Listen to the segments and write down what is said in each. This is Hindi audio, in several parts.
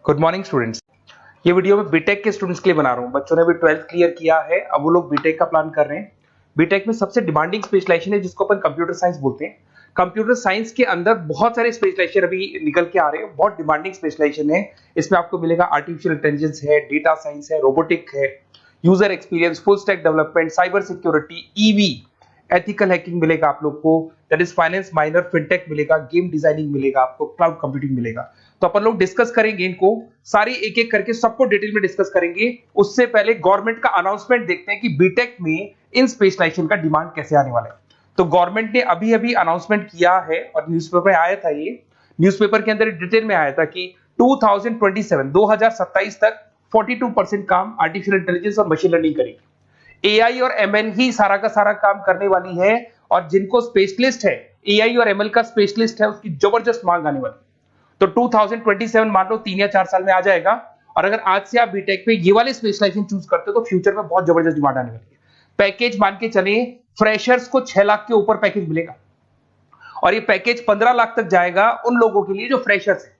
Good morning students. ये वीडियो मैं बीटेक के स्टूडेंट्स के लिए बना रहा हूँ। बच्चों ने भी 12th क्लियर किया है, अब वो लोग बीटेक का प्लान कर रहे हैं। बीटेक में सबसे डिमांडिंग स्पेशलाइजेशन है जिसको अपन कंप्यूटर साइंस बोलते हैं। कंप्यूटर साइंस के अंदर बहुत सारे स्पेशलाइजेशन अभी निकल के आ रहे हैं, बहुत डिमांडिंग स्पेशलाइजेशन है। इसमें आपको मिलेगा आर्टिफिशियल इंटेलिजेंस है, डेटा साइंस है, रोबोटिक है, user experience, full stack development, cyber security, EV, ethical hacking मिलेगा आप लोग को, that is finance minor, fintech मिलेगा, गेम डिजाइनिंग मिलेगा आपको, क्लाउड कंप्यूटिंग मिलेगा। तो अपन लोग डिस्कस करेंगे इनको सारी एक एक करके, सबको डिटेल में डिस्कस करेंगे। उससे पहले गवर्नमेंट का अनाउंसमेंट देखते हैं कि बीटेक में इन स्पेशलाइजेशन का डिमांड कैसे आने वाला है। तो गवर्नमेंट ने अभी अभी अनाउंसमेंट किया है और न्यूज़पेपर में आया था, ये न्यूज़पेपर के अंदर डिटेल में आया था कि 2027 तक 42% काम आर्टिफिशियल इंटेलिजेंस और मशीन लर्निंग करेगी। एआई और एमएल ही सारा का सारा काम करने वाली है, और जिनको स्पेशलिस्ट है, एआई और एमएल का स्पेशलिस्ट है, उसकी जबरदस्त मांग आने वाली है। तो 2027 मान लो 3 या 4 साल में आ जाएगा। और अगर आज से आप बीटेक पे ये वाले स्पेशलाइजेशन चूज करते हो तो फ्यूचर में बहुत जबरदस्त डिमांड आने वाली है। पैकेज मान के चले, फ्रेशर्स को 6 लाख के ऊपर पैकेज मिलेगा, और ये पैकेज 15 लाख तक जाएगा उन लोगों के लिए जो फ्रेशर्स है।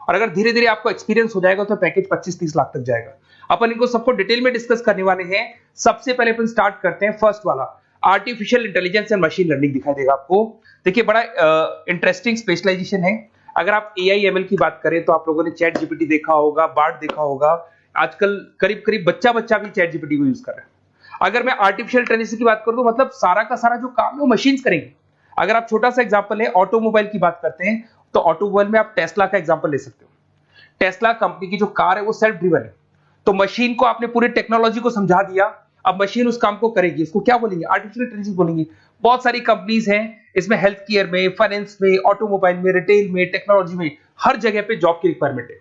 और अगर धीरे धीरे आपको एक्सपीरियंस हो जाएगा तो पैकेज 25-30 लाख तक जाएगा। अपन इनको सबको डिटेल में डिस्कस करने वाले हैं। सबसे पहले अपन स्टार्ट करते हैं फर्स्ट वाला, artificial intelligence and machine learning दिखाई देगा आपको। देखिए बड़ा इंटरेस्टिंग स्पेशलाइजेशन है। अगर आप एआई एमएल की बात करें तो आप लोगों ने चैट जीपीटी देखा होगा, बार्ड देखा होगा। आजकल करीब करीब बच्चा भी चैट जीपीटी को यूज कर रहा है। अगर मैं आर्टिफिशियल इंटेलिजेंस की बात करूं तो मतलब सारा का सारा जो काम है वो मशीन्स करेंगे। अगर आप छोटा सा एग्जांपल है, ऑटोमोबाइल की बात करते हैं तो ऑटोमोबाइल में आप टेस्ला का एग्जांपल ले सकते हो। टेस्ला कंपनी की जो कार है वो सेल्फ ड्रिवन है। तो मशीन को आपने पूरी टेक्नोलॉजी को समझा दिया, अब मशीन उस काम को करेगी। इसको क्या बोलेंगे? आर्टिफिशियल इंटेलिजेंस बोलेंगे। बहुत सारी कंपनीज हैं इसमें, हेल्थ केयर में, फाइनेंस में, ऑटोमोबाइल में, रिटेल में, टेक्नोलॉजी में, हर जगह पे जॉब की रिक्वायरमेंट है।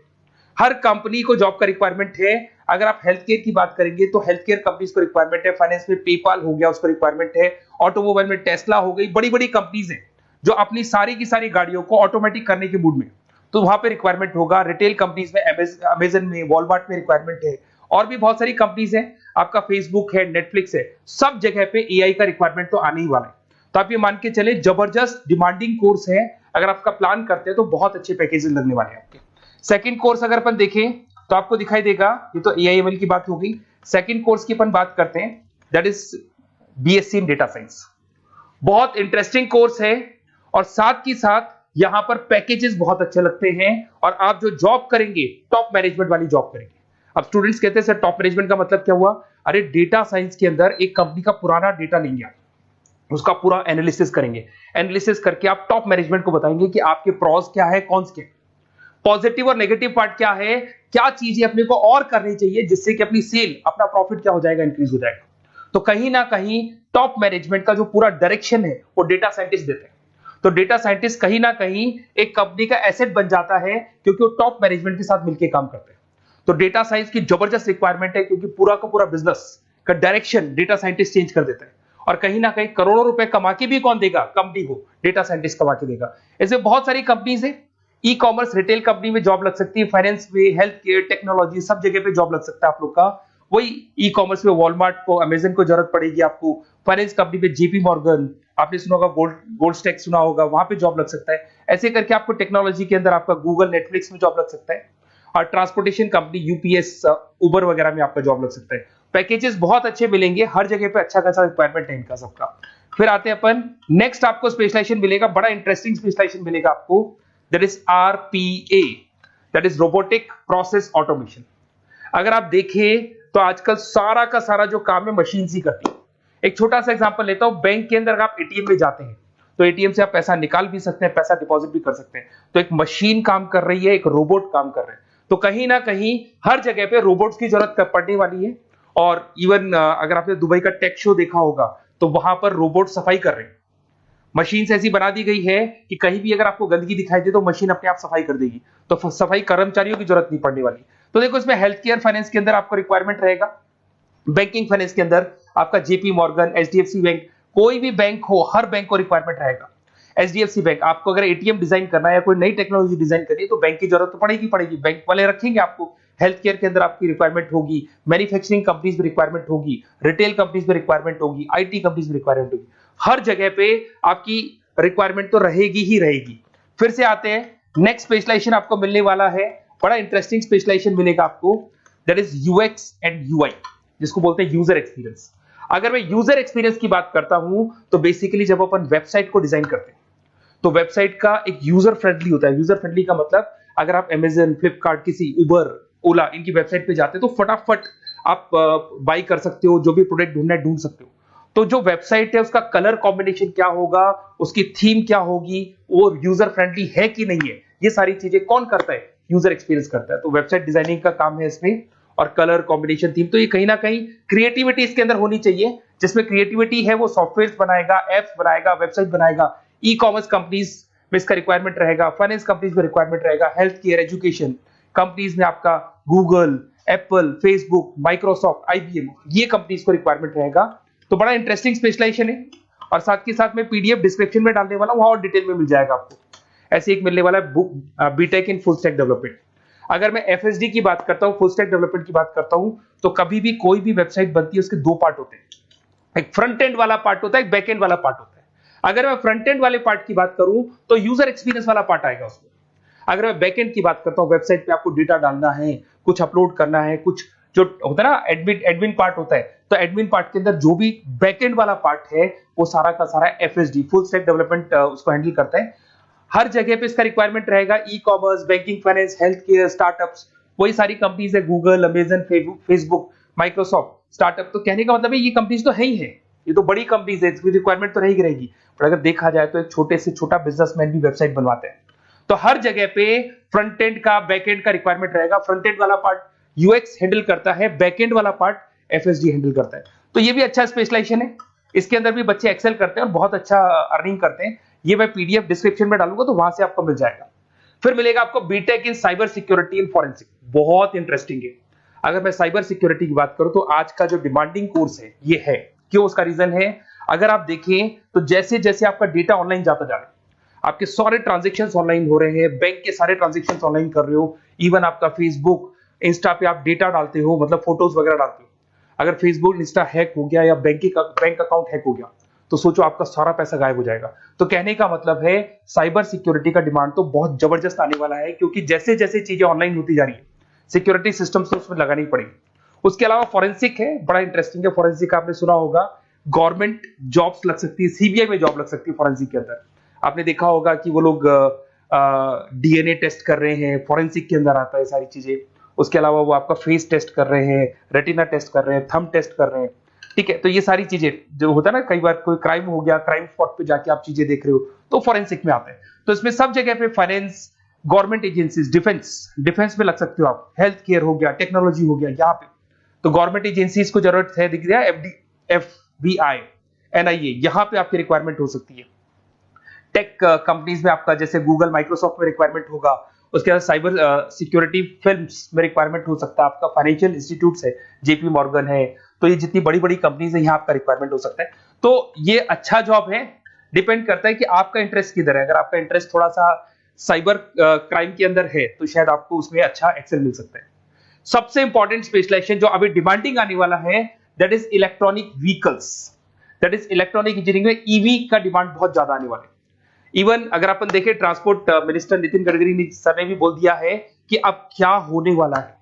हर कंपनी को जॉब का रिक्वायरमेंट है। अगर आप हेल्थ केयर की बात करेंगे तो हेल्थ केयर कंपनीज को रिक्वायरमेंट है, फाइनेंस में पेपाल हो गया उसको रिक्वायरमेंट है, ऑटोमोबाइल में टेस्ला हो गई, बड़ी बड़ी कंपनीज हैं जो अपनी सारी की सारी गाड़ियों को ऑटोमेटिक करने के मूड में, तो वहां पे रिक्वायरमेंट होगा। रिटेल कंपनीज में अमेजन में, वॉलमार्ट में रिक्वायरमेंट है, और भी बहुत सारी कंपनीज हैं, आपका फेसबुक है, नेटफ्लिक्स है, सब जगह पे एआई का रिक्वायरमेंट तो आने ही वाला है। तो आप ये मान के चले जबरदस्त डिमांडिंग कोर्स है। अगर आपका प्लान करते हैं तो बहुत अच्छे पैकेजेस लगने वाले हैं आपके। सेकंड कोर्स अगर अपन देखें तो आपको दिखाई देगा, ये तो एआई एमएल की बात हो गई। सेकंड कोर्स की अपन बात करते हैं, that is BSc in data science. बहुत इंटरेस्टिंग कोर्स है, और साथ ही साथ यहां पर पैकेजेस बहुत अच्छे लगते हैं, और आप जो जॉब करेंगे टॉप मैनेजमेंट वाली जॉब करेंगे। अब स्टूडेंट्स कहते हैं सर टॉप मैनेजमेंट का मतलब क्या हुआ? अरे डेटा साइंस के अंदर एक कंपनी का पुराना डेटा लेंगे आप, उसका पूरा एनालिसिस करेंगे, एनालिसिस करके आप टॉप मैनेजमेंट को बताएंगे कि आपके प्रॉस क्या है, कॉन्स क्या है, पॉजिटिव और नेगेटिव पार्ट क्या है, क्या चीजें अपने को और करनी चाहिए जिससे कि अपनी सेल, अपना प्रॉफिट क्या हो जाएगा, इंक्रीज हो जाएगा। तो कहीं ना कहीं टॉप मैनेजमेंट का जो पूरा डायरेक्शन है वो डेटा साइंटिस्ट देते हैं। तो डेटा साइंटिस्ट कहीं ना कहीं एक कंपनी का एसेट बन जाता है, क्योंकि वो टॉप मैनेजमेंट के साथ मिलकर काम करते हैं। तो डेटा साइंस की जबरदस्त रिक्वायरमेंट है, क्योंकि पूरा का पूरा बिजनेस का डायरेक्शन डेटा साइंटिस्ट चेंज कर देता है। और कहीं ना कहीं करोड़ों रुपए कमा के भी कौन देगा? कंपनी को डेटा साइंटिस्ट कमा के देगा। ऐसे बहुत सारी कंपनीज है, ई कॉमर्स, रिटेल कंपनी में जॉब लग सकती है, फाइनेंस में, हेल्थ केयर, टेक्नोलॉजी, सब जगह पे जॉब लग सकता है आप लोग का। वही ई कॉमर्स में वॉलमार्ट को, अमेजन को जरूरत पड़ेगी आपको। फाइनेंस कंपनी में जेपी मॉर्गन, आपने सुना होगा, गोल्ड स्टैक सुना होगा, वहां पे जॉब लग सकता है। ऐसे करके आपको टेक्नोलॉजी के अंदर आपका गूगल, नेटफ्लिक्स में जॉब लग सकता है। और ट्रांसपोर्टेशन कंपनी, यूपीएस, उबर वगैरह में आपका जॉब लग सकता है। पैकेजेस बहुत अच्छे मिलेंगे, हर जगह पे अच्छा खासा रिक्वायरमेंट है इनका सबका। फिर आते हैं अपन नेक्स्ट, आपको स्पेशलाइजेशन मिलेगा, बड़ा इंटरेस्टिंग स्पेशलाइजेशन मिलेगा आपको, that is RPA, that is robotic process automation. अगर आप देखें तो आजकल सारा का सारा जो काम है मशीन ही करती है। एक छोटा सा एग्जांपल लेता हूं, बैंक के अंदर आप एटीएम में जाते हैं तो एटीएम से आप पैसा निकाल भी सकते हैं, पैसा डिपॉजिट भी कर सकते हैं। तो एक मशीन काम कर रही है, एक रोबोट काम कर रहे हैं। तो कहीं ना कहीं हर जगह पे रोबोट्स की जरूरत पड़ने वाली है। और इवन अगर आपने दुबई का टेक शो देखा होगा तो वहां पर रोबोट सफाई कर रहे हैं। मशीन ऐसी बना दी गई है कि कहीं भी अगर आपको गंदगी दिखाई दे तो मशीन अपने आप सफाई कर देगी। तो सफाई कर्मचारियों की जरूरत नहीं पड़ने वाली। तो देखो, इसमें हेल्थ केयर, फाइनेंस के अंदर आपको रिक्वायरमेंट रहेगा। बैंकिंग फाइनेंस के अंदर आपका जेपी मॉर्गन, एचडीएफसी बैंक, कोई भी बैंक हो, हर बैंक को रिक्वायरमेंट रहेगा। एचडीएफसी बैंक, आपको अगर एटीएम डिजाइन करना है या कोई नई टेक्नोलॉजी डिजाइन करनी है तो बैंक की जरूरत तो पड़ेगी, बैंक वाले रखेंगे आपको। हेल्थ केयर के अंदर आपकी रिक्वायरमेंट होगी, मैन्युफैक्चरिंग कंपनीज में रिक्वायरमेंट होगी, रिटेल कंपनीज में रिक्वायरमेंट होगी, आईटी कंपनीज में रिक्वायरमेंट होगी। हर जगह पे आपकी रिक्वायरमेंट तो रहेगी ही रहेगी। फिर से आते हैं, नेक्स्ट स्पेशलाइजेशन आपको मिलने वाला है बड़ा इंटरेस्टिंग स्पेशलाइजेशन मिलेगा आपको, that is UX and UI, जिसको बोलते हैं यूजर एक्सपीरियंस। अगर मैं यूजर एक्सपीरियंस की बात करता हूं तो बेसिकली जब अपन वेबसाइट को डिजाइन करते हैं तो वेबसाइट का एक यूजर फ्रेंडली होता है। यूजर फ्रेंडली का मतलब अगर आप अमेजन, फ्लिपकार्ट, किसी उबर, ओला इनकी वेबसाइट पे जाते हो तो फटाफट आप बाई कर सकते हो, जो भी प्रोडक्ट ढूंढना है ढूंढ सकते हो। तो जो वेबसाइट है उसका कलर कॉम्बिनेशन क्या होगा, उसकी थीम क्या होगी, वो यूजर फ्रेंडली है कि नहीं है, ये सारी चीजें कौन करता है, यूजर एक्सपीरियंस करता है। तो वेबसाइट डिजाइनिंग का काम है इसमें, और कलर कॉम्बिनेशन, थीम, तो ये कहीं ना कहीं क्रिएटिविटी इसके अंदर होनी चाहिए। जिसमें क्रिएटिविटी है वो सॉफ्टवेयर बनाएगा, एप्स बनाएगा, वेबसाइट बनाएगा। ई कॉमर्स कंपनीज में इसका रिक्वायरमेंट रहेगा, फाइनेंस कंपनीज में रिक्वायरमेंट रहेगा, हेल्थ केयर, एजुकेशन कंपनीज में आपका Google, Apple, Facebook, Microsoft, IBM, ये कंपनीज को रिक्वायरमेंट रहेगा। तो बड़ा इंटरेस्टिंग स्पेशलाइजेशन है, और साथ के साथ में पीडीएफ डिस्क्रिप्शन में डालने वाला हूं, वहां और डिटेल में मिल जाएगा आपको। ऐसे एक मिलने वाला है book, BTech in full stack development. अगर मैं एफएसडी की बात करता हूं, फुल स्टैक डेवलपमेंट की बात करता हूं, तो कभी भी कोई भी वेबसाइट बनती है उसके दो पार्ट होते हैं, एक फ्रंट एंड वाला पार्ट होता है, एक बैक एंड वाला पार्ट होता है। अगर मैं फ्रंट एंड वाले पार्ट की बात करूं तो यूजर एक्सपीरियंस वाला पार्ट आएगा उसमें। अगर मैं बैक एंड की बात करता हूं, वेबसाइट पे आपको डेटा डालना है, कुछ अपलोड करना है, कुछ जो होता है ना एडमिन पार्ट होता है, तो एडमिन पार्ट के अंदर जो भी बैक एंड वाला पार्ट है वो सारा का सारा एफएसडी, फुल स्टैक डेवलपमेंट, उसको हैंडल करता है। हर जगह पे इसका रिक्वायरमेंट रहेगा। E commerce, banking, finance, health care, startups, वही सारी कंपनीज है, Google, Amazon, Facebook, Microsoft, startup. तो कहने का मतलब है ये कंपनीज तो है ही है, ये तो बड़ी कंपनीज है, इसकी रिक्वायरमेंट तो रहेगी। पर अगर देखा जाए तो एक छोटे से छोटा बिजनेसमैन भी वेबसाइट बनवाते हैं। तो हर जगह पे फ्रंट एंड का, बैक एंड का रिक्वायरमेंट रहेगा। फ्रंट एंड वाला पार्ट यूएक्स हैंडल करता है, बैक एंड वाला पार्ट एफएसडी हैंडल करता है। तो ये भी अच्छा स्पेशलाइजेशन है, इसके अंदर भी बच्चे एक्सेल करते हैं और बहुत अच्छा अर्निंग करते हैं। ये मैं पीडीएफ डिस्क्रिप्शन में डालूंगा तो वहां से आपको मिल जाएगा। फिर मिलेगा आपको BTech in cyber security and forensic, बहुत इंटरेस्टिंग है। अगर मैं साइबर सिक्योरिटी की बात करूं तो आज का जो डिमांडिंग कोर्स है ये है। क्यों? उसका रीजन है, अगर आप देखें तो जैसे जैसे आपका डेटा ऑनलाइन जाता जा रहा है, आपके सारे ट्रांजेक्शन्स ऑनलाइन हो रहे हैं, बैंक के सारे ट्रांजेक्शन्स ऑनलाइन कर रहे हो, इवन आपका फेसबुक, इंस्टा पे आप डेटा डालते हो, मतलब फोटोज वगैरह डालते हो। अगर फेसबुक, इंस्टा हैक हो गया या बैंक अकाउंट हैक हो गया तो सोचो आपका सारा पैसा गायब हो जाएगा। तो कहने का मतलब है साइबर सिक्योरिटी का डिमांड तो बहुत जबरदस्त आने वाला है, क्योंकि जैसे जैसे चीजें ऑनलाइन होती जा रही है सिक्योरिटी सिस्टम्स तो उसमें लगानी पड़ेगी। उसके अलावा फॉरेंसिक है, बड़ा इंटरेस्टिंग है। फॉरेंसिक आपने सुना होगा, गवर्नमेंट जॉब्स लग सकती है, सीबीआई में जॉब लग सकती है फॉरेंसिक के अंदर। आपने देखा होगा कि वो लोग डीएनए टेस्ट कर रहे हैं, फॉरेंसिक के अंदर आता है सारी चीजें। उसके अलावा वो आपका फेस टेस्ट कर रहे हैं, रेटिना टेस्ट कर रहे हैं, थंब टेस्ट कर रहे हैं, ठीक है। तो ये सारी चीजें जो होता है ना, कई बार कोई क्राइम हो गया, क्राइम स्पॉट पे जाके आप चीजें देख रहे हो तो फॉरेंसिक में आता है। तो इसमें सब जगह पे फाइनेंस, गवर्नमेंट एजेंसीज, डिफेंस में लग सकते हो आप, हेल्थ केयर हो गया, टेक्नोलॉजी हो गया, यहाँ पे तो गवर्नमेंट एजेंसीज को जरूरत है, दिख रहा है, एफबीआई, एनआईए, यहाँ पे आपकी रिक्वायरमेंट हो सकती है। टेक कंपनीज में आपका जैसे गूगल, माइक्रोसॉफ्ट में रिक्वायरमेंट होगा। उसके बाद साइबर सिक्योरिटी फिल्म्स में रिक्वायरमेंट हो सकता है आपका, फाइनेंशियल इंस्टीट्यूट्स है, जेपी मॉर्गन है, तो ये जितनी बड़ी बड़ी कंपनीज है यहाँ आपका रिक्वायरमेंट हो सकता है। तो ये अच्छा जॉब है, डिपेंड करता है कि आपका इंटरेस्ट किधर है। अगर आपका इंटरेस्ट थोड़ा सा साइबर क्राइम के अंदर है तो शायद आपको उसमें अच्छा एक्सेल मिल सकता है। सबसे इंपॉर्टेंट स्पेशलाइजेशन जो अभी डिमांडिंग आने वाला है, that is electronic vehicles, that is electronic engineering में ईवी का डिमांड बहुत ज्यादा आने वाला है। इवन अगर अपन देखें, transport minister Nitin Gadkari sir ने भी बोल दिया है कि अब क्या होने वाला है,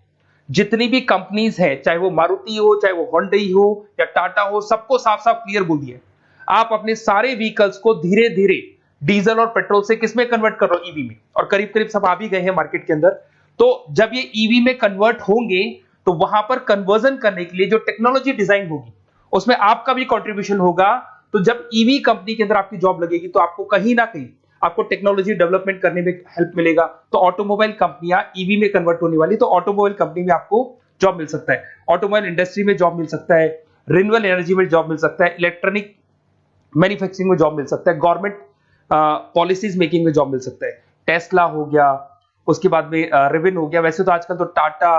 जितनी भी कंपनीज है, चाहे वो मारुति हो, चाहे वो होंडई हो या टाटा हो, सबको साफ साफ क्लियर बोल दिया, आप अपने सारे व्हीकल्स को धीरे धीरे डीजल और पेट्रोल से किसमें कन्वर्ट कर रहे हो, ईवी में। और करीब करीब सब आ भी गए हैं मार्केट के अंदर। तो जब ये ईवी में कन्वर्ट होंगे तो वहां पर कन्वर्जन करने के लिए जो टेक्नोलॉजी डिजाइन होगी उसमें आपका भी कंट्रीब्यूशन होगा। तो जब ईवी कंपनी के अंदर आपकी जॉब लगेगी तो आपको कहीं ना कहीं आपको टेक्नोलॉजी डेवलपमेंट करने में हेल्प मिलेगा। तो ऑटोमोबाइल कंपनियां ईवी में कन्वर्ट होने वाली, तो ऑटोमोबाइल कंपनी में आपको जॉब मिल सकता है, ऑटोमोबाइल इंडस्ट्री में जॉब मिल सकता है, रिन्यूएबल एनर्जी में जॉब मिल सकता है, इलेक्ट्रॉनिक मैन्युफैक्चरिंग में जॉब मिल सकता है, गवर्नमेंट पॉलिसीज मेकिंग में जॉब मिल सकता है। टेस्ला हो गया, उसके बाद में रिविन हो गया। वैसे तो आजकल तो टाटा,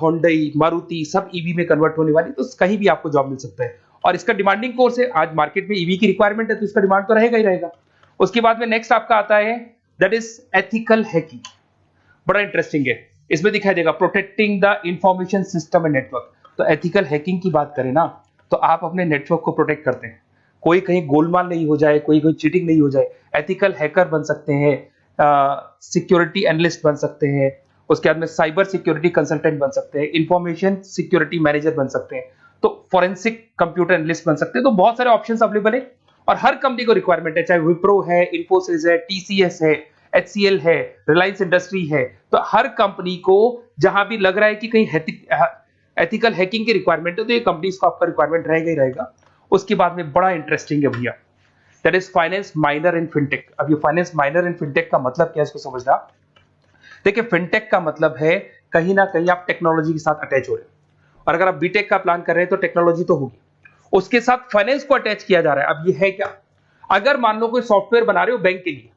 होंडई, मारुति सब ईवी में कन्वर्ट होने वाली, तो कहीं भी आपको जॉब मिल सकता है। और इसका डिमांडिंग कोर्स है, आज मार्केट में ईवी की रिक्वायरमेंट है तो इसका डिमांड तो रहेगा ही रहेगा। उसके बाद में नेक्स्ट आपका आता है दैट इज एथिकल हैकिंग, बड़ा इंटरेस्टिंग है। इसमें दिखाई देगा protecting the information system and network. तो एथिकल हैकिंग की बात करें ना, तो आप अपने नेटवर्क को प्रोटेक्ट करते हैं, कोई कहीं गोलमाल नहीं हो जाए, कोई चीटिंग नहीं हो जाए। एथिकल हैकर बन सकते हैं, सिक्योरिटी एनालिस्ट बन सकते हैं, उसके बाद में साइबर सिक्योरिटी कंसल्टेंट बन सकते हैं, इंफॉर्मेशन सिक्योरिटी मैनेजर बन सकते हैं, तो फॉरेंसिक कंप्यूटर एनालिस्ट बन सकते हैं। तो बहुत सारे ऑप्शंस अवेलेबल है और हर कंपनी को रिक्वायरमेंट है, चाहे विप्रो है, इन्फोसिस है, टीसीएस है, एचसीएल है, रिलायंस इंडस्ट्री है। तो हर कंपनी को जहां भी लग रहा है कि कहीं एथिकल हैकिंग की रिक्वायरमेंट है तो ये कंपनीज को आपका रिक्वायरमेंट रहेगा ही रहेगा। उसके बाद में बड़ा इंटरेस्टिंग है भैया, that is finance minor in fintech. अब ये फाइनेंस माइनर इन फिनटेक का मतलब क्या है इसको समझना। देखिए फिनटेक का मतलब है कहीं ना कहीं आप टेक्नोलॉजी के साथ अटैच हो रहे हो, और अगर आप बीटेक का प्लान कर रहे हैं तो टेक्नोलॉजी तो होगी, उसके साथ फाइनेंस को अटैच किया जा रहा है। अब ये है क्या, अगर मान लो कोई सॉफ्टवेयर बना रहे हो बैंक के लिए,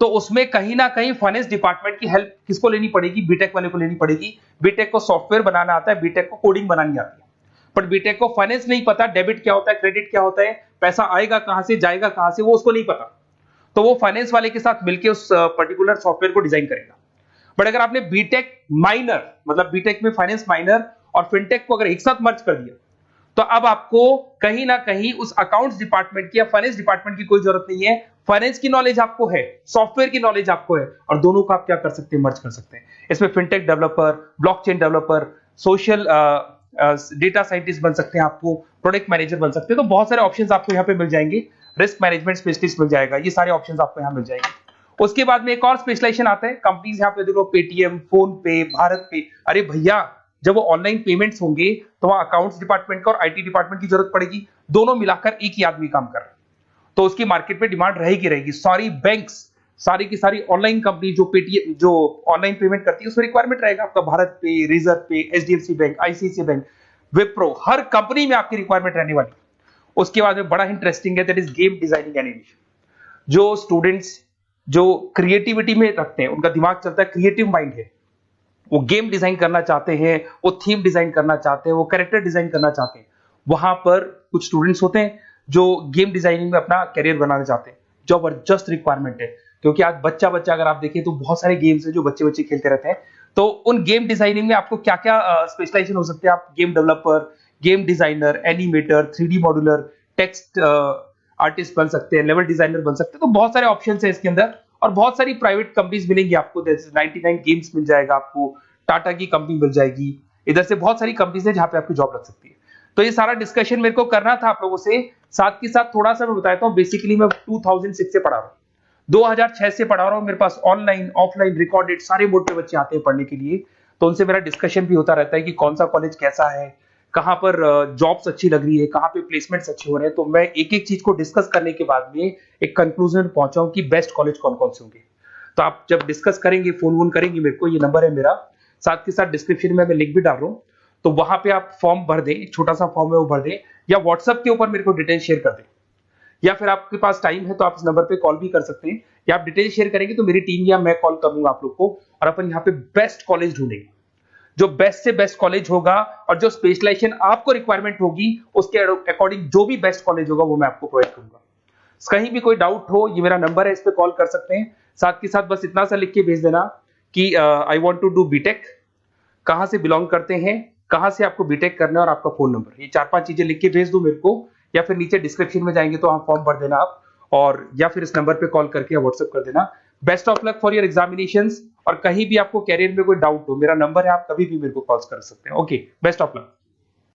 तो उसमें कहीं ना कहीं फाइनेंस डिपार्टमेंट की हेल्प किसको लेनी पड़ेगी, बीटेक वाले को लेनी पड़ेगी। बीटेक को सॉफ्टवेयर बनाना आता है, बीटेक को कोडिंग बनानी आती है, बट बीटेक को फाइनेंस नहीं पता, डेबिट क्या होता है, क्रेडिट क्या होता है, पैसा आएगा कहां से, जाएगा कहां से, वो उसको नहीं पता। तो वो फाइनेंस वाले के साथ मिलकर उस पर्टिकुलर सॉफ्टवेयर को डिजाइन करेगा। बट अगर आपने बीटेक माइनर, मतलब बीटेक में फाइनेंस माइनर और फिनटेक को अगर एक साथ मर्ज कर दिया, तो अब आपको कहीं ना कहीं उस अकाउंट्स डिपार्टमेंट की या फाइनेंस डिपार्टमेंट की कोई जरूरत नहीं है। फाइनेंस की नॉलेज आपको है, सॉफ्टवेयर की नॉलेज आपको है, और दोनों को आप क्या कर सकते हैं, मर्ज कर सकते हैं। इसमें fintech developer, blockchain developer, social data scientist बन सकते हैं, आपको प्रोडक्ट मैनेजर बन सकते हैं। तो बहुत सारे ऑप्शंस आपको यहाँ पे मिल जाएंगे, रिस्क मैनेजमेंट स्पेशलिस्ट मिल जाएगा, ये सारे ऑप्शंस आपको यहाँ मिल जाएंगे। उसके बाद में एक और स्पेशलाइजेशन आता है, कंपनीज यहाँ पे देखो पेटीएम, फोन पे, भारत पे। अरे भैया जब वो ऑनलाइन पेमेंट्स होंगे तो वहां अकाउंट्स डिपार्टमेंट का और आईटी डिपार्टमेंट की जरूरत पड़ेगी, दोनों मिलाकर एक ही आदमी काम कर रहा है, तो उसकी मार्केट में डिमांड रहेगी रहेगी। सारी बैंक्स, सारी की सारी ऑनलाइन कंपनी जो पेटीएम, जो ऑनलाइन पेमेंट करती है, उसमें रिक्वायरमेंट रहेगा आपका भारत पे, Razorpay, HDFC bank, ICICI bank, Wipro, हर कंपनी में आपकी रिक्वायरमेंट रहने वाली। उसके बाद में बड़ा इंटरेस्टिंग है, that is game designing animation. जो स्टूडेंट्स जो क्रिएटिविटी में रखते हैं, उनका दिमाग चलता है, क्रिएटिव माइंड है, वो गेम डिजाइन करना चाहते हैं, वो थीम डिजाइन करना चाहते हैं, वो कैरेक्टर डिजाइन करना चाहते हैं, वहां पर कुछ स्टूडेंट्स होते हैं जो गेम डिजाइनिंग में अपना करियर बनाना चाहते हैं। जबरदस्त रिक्वायरमेंट है, क्योंकि आज बच्चा बच्चा अगर आप देखें तो बहुत सारे गेम्स हैं जो बच्चे बच्चे खेलते रहते हैं। तो उन गेम डिजाइनिंग में आपको क्या क्या स्पेशलाइजेशन हो सकते हैं, आप game developer, game designer, animator, 3D modular, text artist बन सकते हैं, लेवल डिजाइनर बन सकते हैं। तो बहुत सारे ऑप्शंस हैं इसके अंदर, और बहुत सारी प्राइवेट कंपनीज मिलेंगी आपको, जैसे 99 गेम्स मिल जाएगा आपको, टाटा की कंपनी मिल जाएगी, इधर से बहुत सारी कंपनीज है जहां पे आपकी जॉब लग सकती है। तो ये सारा डिस्कशन मेरे को करना था आप लोगों से, साथ के साथ थोड़ा सा मैं बताता हूँ। बेसिकली मैं 2006 से पढ़ा रहा हूँ, 2006 से पढ़ा रहा हूँ। मेरे पास ऑनलाइन ऑफलाइन रिकॉर्डेड सारे बोर्ड पे बच्चे आते हैं पढ़ने के लिए, तो उनसे मेरा डिस्कशन भी होता रहता है कि कौन सा कॉलेज कैसा है, कहां पर जॉब्स अच्छी लग रही है, कहां पे प्लेसमेंट्स अच्छे हो रहे हैं। तो मैं एक एक चीज को डिस्कस करने के बाद में एक कंक्लूजन में पहुंचा हूं कि बेस्ट कॉलेज कौन कौन से होंगे। तो आप जब डिस्कस करेंगे, फोन वोन करेंगे मेरे को, ये नंबर है मेरा, साथ के साथ डिस्क्रिप्शन में मैं लिंक भी डाल रहा हूँ, तो वहां पे आप फॉर्म भर दें, छोटा सा फॉर्म है वो भर दें, या व्हाट्सएप के ऊपर मेरे को डिटेल शेयर कर दें, या फिर आपके पास टाइम है तो आप इस नंबर पे कॉल भी कर सकते हैं, या आप डिटेल शेयर करेंगे तो मेरी टीम या मैं कॉल कर लूंगा आप लोग को, और अपन यहाँ पे बेस्ट कॉलेज ढूंढेंगे, जो बेस्ट से बेस्ट कॉलेज होगा और जो स्पेशलाइजेशन आपको रिक्वायरमेंट होगी उसके अकॉर्डिंग जो भी बेस्ट कॉलेज होगा वो मैं आपको प्रोवाइड करूंगा। कहीं भी कोई डाउट हो, ये मेरा नंबर है, इस पे कॉल कर सकते हैं। साथ के साथ बस इतना सा लिख के भेज देना कि I want to do BTech, कहां से बिलोंग करते हैं, कहां से आपको बीटेक करना है, और आपका फोन नंबर, ये 4-5 चीजें लिख के भेज दो मेरे को, या फिर नीचे डिस्क्रिप्शन में जाएंगे तो आप फॉर्म भर देना आप, और या फिर इस नंबर पे कॉल करके या व्हाट्सएप कर देना। Best of luck for your examinations, और कहीं भी आपको कैरियर में कोई डाउट हो, मेरा नंबर है, आप कभी भी मेरे को कॉल कर सकते हैं। Okay, best of luck.